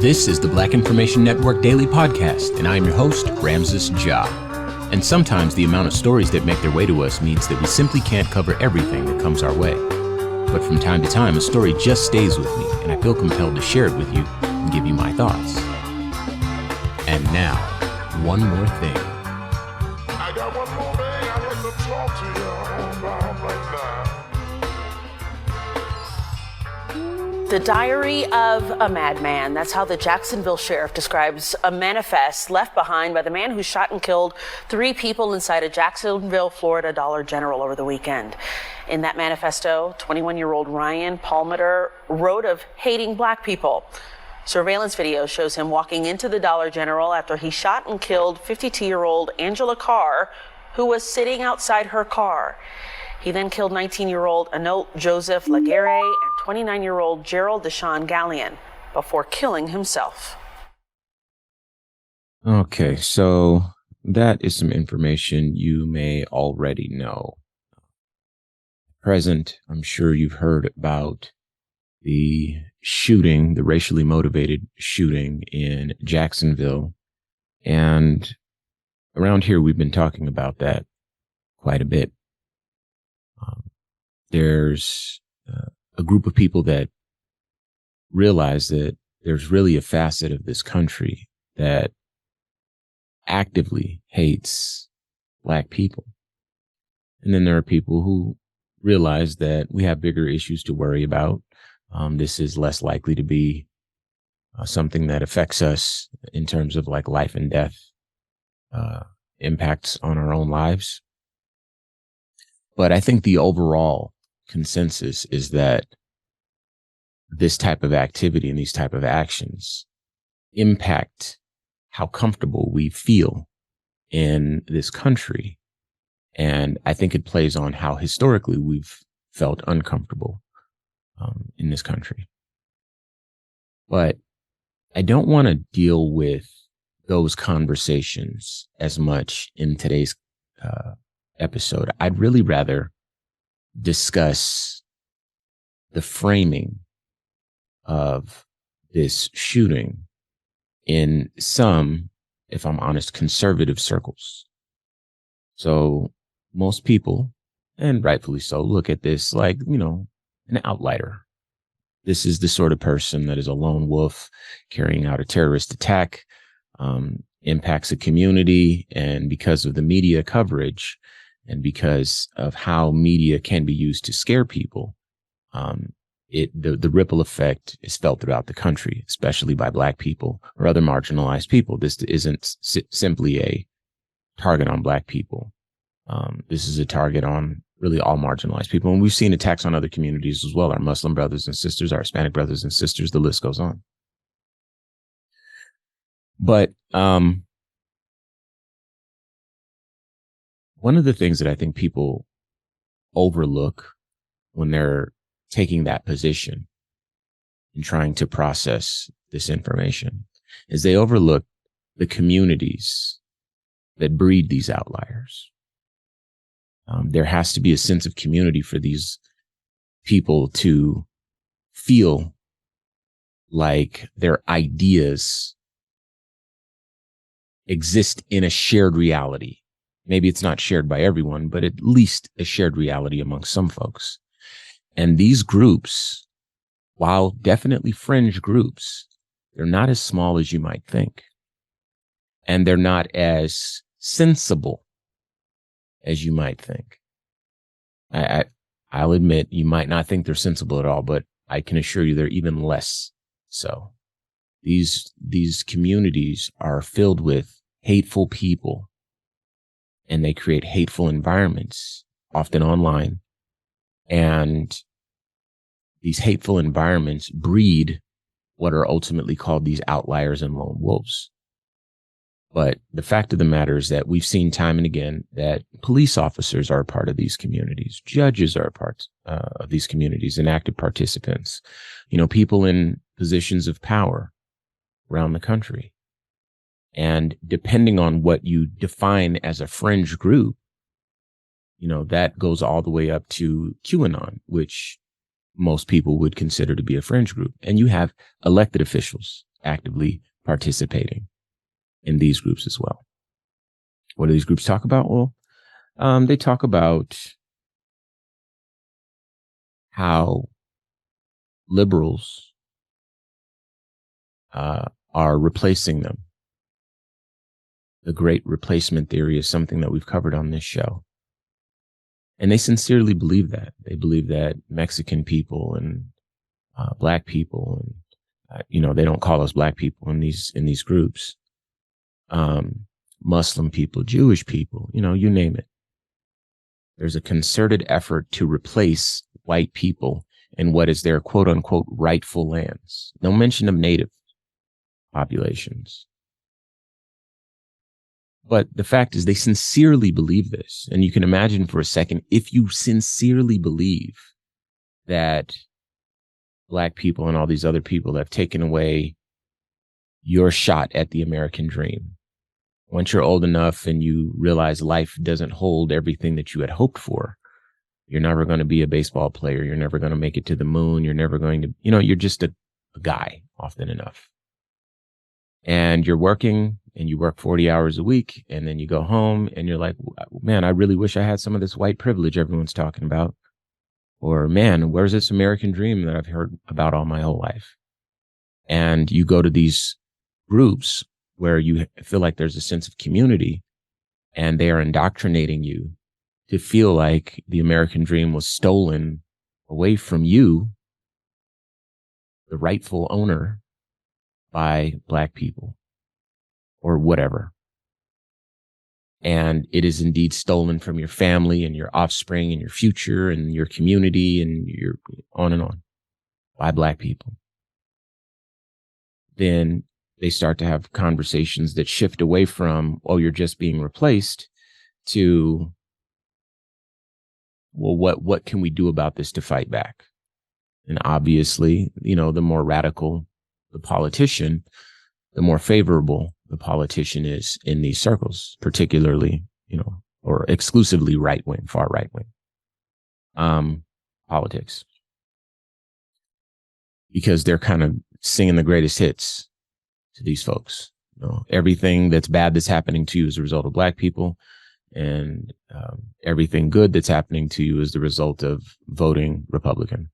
This is the Black Information Network Daily Podcast, and I'm your host, Ramses Ja. And sometimes the amount of stories that make their way to us means that we simply can't cover everything that comes our way. But from time to time, a story just stays with me, and I feel compelled to share it with you and give you my thoughts. And now, one more thing. I got one more thing I'd like to talk to you about right now. The Diary of a Madman. That's how the Jacksonville sheriff describes a manifest left behind by the man who shot and killed 3 people inside a Jacksonville, Florida Dollar General over the weekend. In that manifesto, 21-year-old Ryan Palmeter wrote of hating black people. Surveillance video shows him walking into the Dollar General after he shot and killed 52-year-old Angela Carr, who was sitting outside her car. He then killed 19-year-old Anot Joseph Laguerre and 29-year-old Gerald Deshawn Gallion before killing himself. Okay, so that is some information you may already know. Present, I'm sure you've heard about the shooting, the racially motivated shooting in Jacksonville. And around here, we've been talking about that quite a bit. There's a group of people that realize that there's really a facet of this country that actively hates black people. And then there are people who realize that we have bigger issues to worry about. This is less likely to be something that affects us in terms of like life and death impacts on our own lives. But I think the overall consensus is that this type of activity and these type of actions impact how comfortable we feel in this country. And I think it plays on how historically we've felt uncomfortable in this country. But I don't want to deal with those conversations as much in today's episode. I'd really rather discuss the framing of this shooting in some, if I'm honest, conservative circles. So most people, and rightfully so, look at this like, an outlier. This is the sort of person that is a lone wolf carrying out a terrorist attack, impacts a community, and because of the media coverage, and because of how media can be used to scare people, the ripple effect is felt throughout the country, especially by black people or other marginalized people. This isn't simply a target on black people. This is a target on really all marginalized people. And we've seen attacks on other communities as well. Our Muslim brothers and sisters, our Hispanic brothers and sisters, the list goes on. But one of the things that I think people overlook when they're taking that position and trying to process this information is they overlook the communities that breed these outliers. There has to be a sense of community for these people to feel like their ideas exist in a shared reality. Maybe it's not shared by everyone, but at least a shared reality among some folks. And these groups, while definitely fringe groups, they're not as small as you might think. And they're not as sensible as you might think. I'll admit you might not think they're sensible at all, but I can assure you they're even less so. These communities are filled with hateful people, and they create hateful environments, often online. And these hateful environments breed what are ultimately called these outliers and lone wolves. But the fact of the matter is that we've seen time and again that police officers are a part of these communities. Judges are a part of these communities and active participants. People in positions of power around the country. And depending on what you define as a fringe group, that goes all the way up to QAnon, which most people would consider to be a fringe group. And you have elected officials actively participating in these groups as well. What do these groups talk about? Well, they talk about how liberals are replacing them. The great replacement theory is something that we've covered on this show. And they sincerely believe that. They believe that Mexican people and Black people, and they don't call us Black people in these groups. Muslim people, Jewish people, you name it. There's a concerted effort to replace white people in what is their quote unquote rightful lands. No mention of native populations. But the fact is they sincerely believe this. And you can imagine for a second, if you sincerely believe that Black people and all these other people have taken away your shot at the American dream. Once you're old enough and you realize life doesn't hold everything that you had hoped for, you're never going to be a baseball player. You're never going to make it to the moon. You're never going to, you're just a guy often enough. And you're working and you work 40 hours a week, and then you go home and you're like, man, I really wish I had some of this white privilege everyone's talking about. Or, man, where's this American dream that I've heard about all my whole life? And you go to these groups where you feel like there's a sense of community, and they are indoctrinating you to feel like the American dream was stolen away from you, the rightful owner, by Black people or whatever. And it is indeed stolen from your family and your offspring and your future and your community and your on and on by Black people. Then they start to have conversations that shift away from, oh, you're just being replaced, to, well, what can we do about this to fight back? And obviously, the more radical the politician, the more favorable the politician is in these circles, particularly, or exclusively right-wing, far right-wing politics. Because they're kind of singing the greatest hits to these folks. Everything that's bad that's happening to you is a result of Black people, and everything good that's happening to you is the result of voting Republican.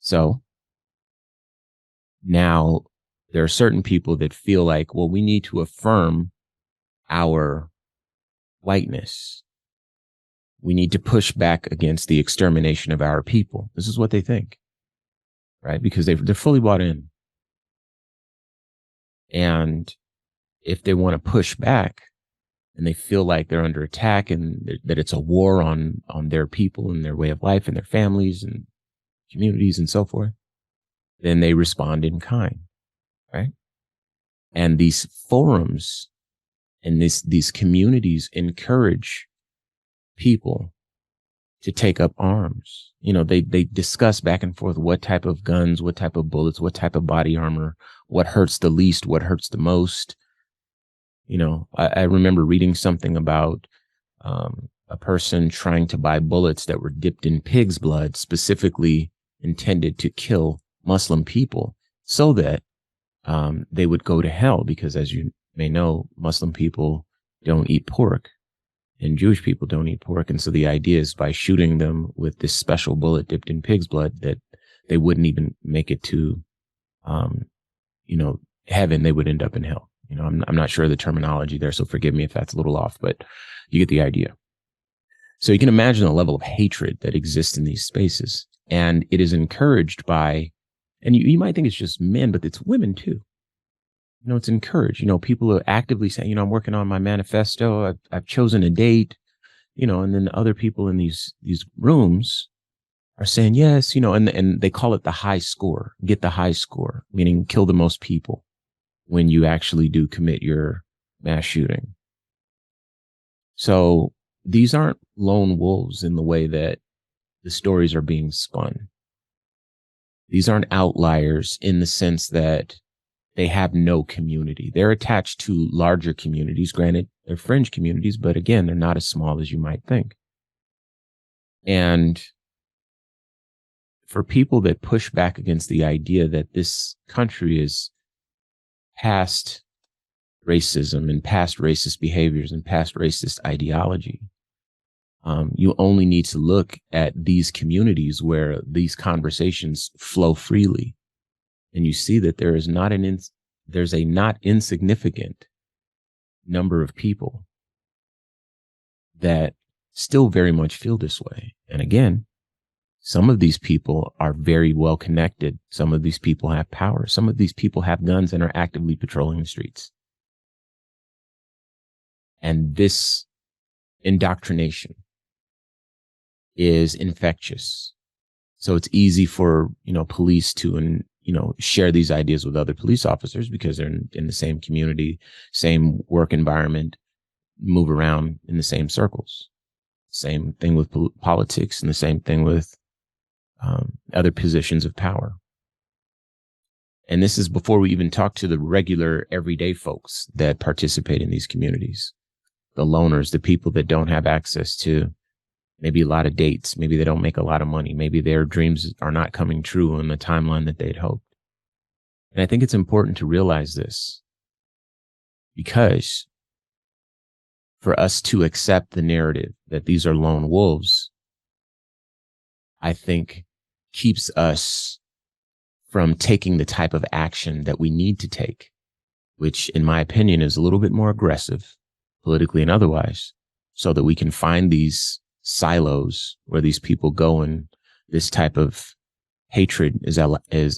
So now there are certain people that feel like, well, we need to affirm our whiteness. We need to push back against the extermination of our people. This is what they think, right? Because they're fully bought in. And if they want to push back and they feel like they're under attack and that it's a war on their people and their way of life and their families and communities and so forth, then they respond in kind, right? And these forums and these communities encourage people to take up arms. They discuss back and forth what type of guns, what type of bullets, what type of body armor, what hurts the least, what hurts the most. I remember reading something about a person trying to buy bullets that were dipped in pig's blood, specifically intended to kill Muslim people so that they would go to hell, because, as you may know, Muslim people don't eat pork and Jewish people don't eat pork. And so the idea is by shooting them with this special bullet dipped in pig's blood that they wouldn't even make it to, heaven. They would end up in hell. I'm not sure of the terminology there, so forgive me if that's a little off, but you get the idea. So you can imagine the level of hatred that exists in these spaces. And it is encouraged by, and you might think it's just men, but it's women too. It's encouraged. People are actively saying, I'm working on my manifesto. I've chosen a date, and then other people in these rooms are saying, yes, and they call it the high score, get the high score, meaning kill the most people when you actually do commit your mass shooting. So these aren't lone wolves in the way that the stories are being spun. These aren't outliers in the sense that they have no community. They're attached to larger communities. Granted, they're fringe communities, but again, they're not as small as you might think. And for people that push back against the idea that this country is past racism and past racist behaviors and past racist ideology, you only need to look at these communities where these conversations flow freely, and you see that there's a not insignificant number of people that still very much feel this way. And again, some of these people are very well connected. Some of these people have power. Some of these people have guns and are actively patrolling the streets. And this indoctrination is infectious. So it's easy for, police to, share these ideas with other police officers because they're in the same community, same work environment, move around in the same circles. Same thing with politics, and the same thing with other positions of power. And this is before we even talk to the regular everyday folks that participate in these communities, the loners, the people that don't have access to maybe a lot of dates. Maybe they don't make a lot of money. Maybe their dreams are not coming true on the timeline that they'd hoped. And I think it's important to realize this, because for us to accept the narrative that these are lone wolves, I think keeps us from taking the type of action that we need to take, which in my opinion is a little bit more aggressive, politically and otherwise, so that we can find these silos where these people go and this type of hatred is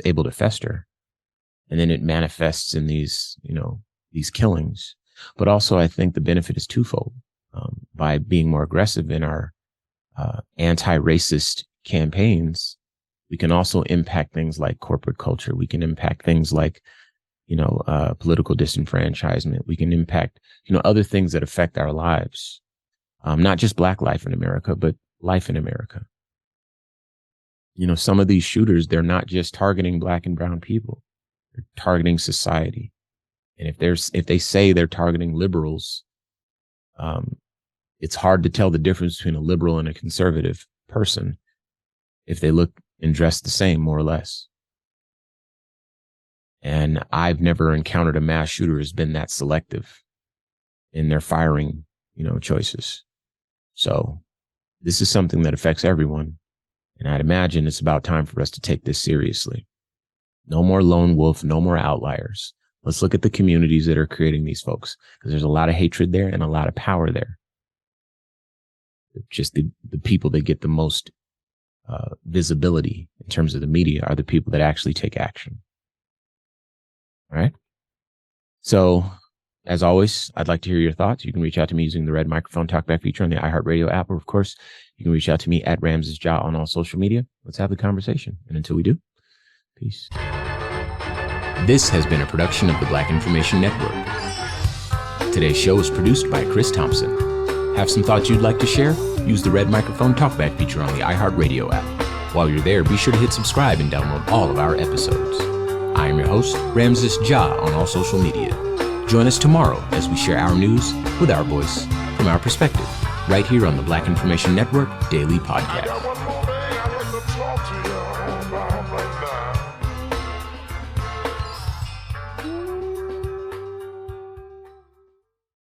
able to fester. And then it manifests in these killings. But also I think the benefit is twofold. By being more aggressive in our anti-racist campaigns, we can also impact things like corporate culture. We can impact things like, political disenfranchisement. We can impact, other things that affect our lives. Not just Black life in America, but life in America. Some of these shooters, they're not just targeting Black and brown people. They're targeting society. And if they say they're targeting liberals, it's hard to tell the difference between a liberal and a conservative person if they look and dress the same, more or less. And I've never encountered a mass shooter who's been that selective in their firing, choices. So this is something that affects everyone. And I'd imagine it's about time for us to take this seriously. No more lone wolf, no more outliers. Let's look at the communities that are creating these folks, because there's a lot of hatred there and a lot of power there. Just the people that get the most visibility in terms of the media are the people that actually take action. All right. So as always, I'd like to hear your thoughts. You can reach out to me using the red microphone talkback feature on the iHeartRadio app, or of course, you can reach out to me at RamsesJah on all social media. Let's have the conversation. And until we do, peace. This has been a production of the Black Information Network. Today's show is produced by Chris Thompson. Have some thoughts you'd like to share? Use the red microphone talkback feature on the iHeartRadio app. While you're there, be sure to hit subscribe and download all of our episodes. I am your host, RamsesJah on all social media. Join us tomorrow as we share our news with our voice, from our perspective, right here on the Black Information Network Daily Podcast. I got one more thing I want to talk to you